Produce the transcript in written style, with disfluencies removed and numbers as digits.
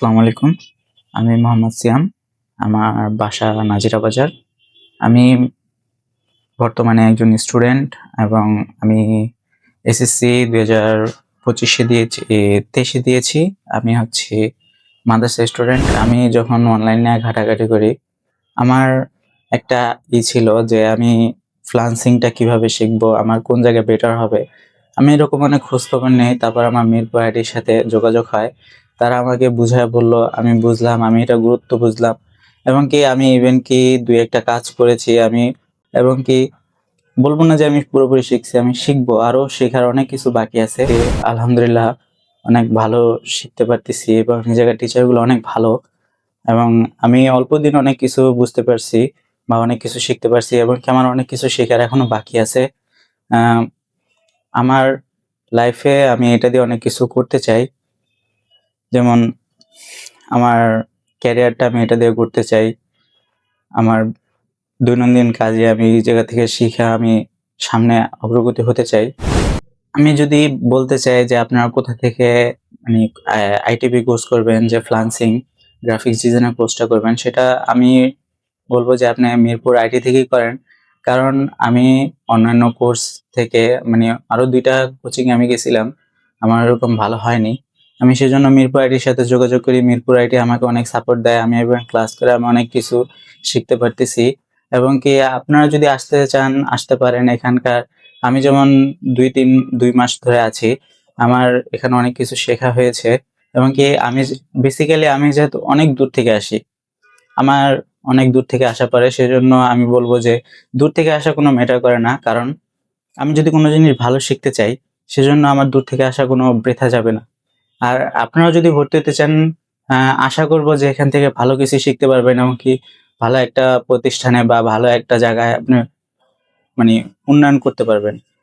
আসসালামু আলাইকুম। আমি মোহাম্মদ সিয়াম। আমার বাসা নাজিরা বাজার। আমি বর্তমানে একজন স্টুডেন্ট এবং আমি এসএসসি ২০২৫ এ দিয়েছি ২৩ এ দিয়েছি। আমি হচ্ছি মাদ্রাসা স্টুডেন্ট। আমি যখন অনলাইনে ঘাটাঘাটি করি, আমার একটা ছিল যে আমি ফ্রিল্যান্সিংটা কিভাবে শিখবো, আমার কোন জায়গায় বেটার হবে। আমি এরকম অনেক খোঁজখবর নেই। তারপর আমার মিরপুর আইটির সাথে যোগাযোগ হয়। তারা আমাকে বুঝায় বলল, আমি বুঝলাম, আমি এটার গুরুত্ব বুঝলাম এবং কি আমি ইভেন কি ২-১ টা কাজ করেছি আমি এবং কি বলব না যে আমি পুরোপুরি শিখছি, আমি শিখবো। আরো শেখার অনেক কিছু বাকি আছে। আলহামদুলিল্লাহ অনেক ভালো শিখতে পারতেছি এবং এই জায়গার টিচারগুলো অনেক ভালো এবং আমি অল্প দিনে অনেক কিছু বুঝতে পারছি বা অনেক কিছু শিখতে পারছি এবং কি আমার অনেক কিছু শেখার এখনো বাকি আছে। আ আমার লাইফে আমি এটা দিয়ে অনেক কিছু করতে চাই। যেমন আমার ক্যারিয়ারটা আমি এটা দিয়ে গড়তে চাই। আমার দৈনন্দিন কাজে আমি এই জায়গা থেকে শিখে আমি সামনে অগ্রগতি হতে চাই। আমি যদি বলতে চাই যে আপনারা কোথা থেকে মানে আইটিবি কোর্স করবেন, যে ফ্রিল্যান্সিং গ্রাফিক্স ডিজাইনের কোর্সটা করবেন, সেটা আমি বলব যে আপনি মিরপুর আইটি থেকেই করেন। কারণ আমি অন্যান্য কোর্স থেকে মানে আরো ২ টা কোচিং এ আমি গেছিলাম। আমার ওরকম ভালো হয়নি। আমি সেজন্য মিরপুর আইটির সাথে যোগাযোগ করি। মিরপুর আইটি আমাকে অনেক সাপোর্ট দেয়। আমি এবং ক্লাস করে আমি অনেক কিছু শিখতে পারতেছি এবং কি আপনারা যদি আসতে চান আসতে পারেন এখানকার। আমি যেমন ২ মাস ধরে আছি। আমার এখানে অনেক কিছু শেখা হয়েছে এবং কি আমি বেসিক্যালি আমি যেহেতু অনেক দূর থেকে আসি। আমার অনেক দূর থেকে আসা পড়ে, সেজন্য আমি বলব যে দূর থেকে আসা কোনো ম্যাটার করে না। কারণ আমি যদি কোনো জিনিস ভালো শিখতে চাই, সেজন্য আমার দূর থেকে আসা কোনো বৃথা যাবে না। আর আপনারাও যদি ভর্তি হতে চান, আ আশা করব যে এখান থেকে ভালো কিছু শিখতে পারবেন এবং কি ভালো একটা প্রতিষ্ঠানে বা ভালো একটা জায়গায় আপনি মানে উন্নয়ন করতে পারবেন।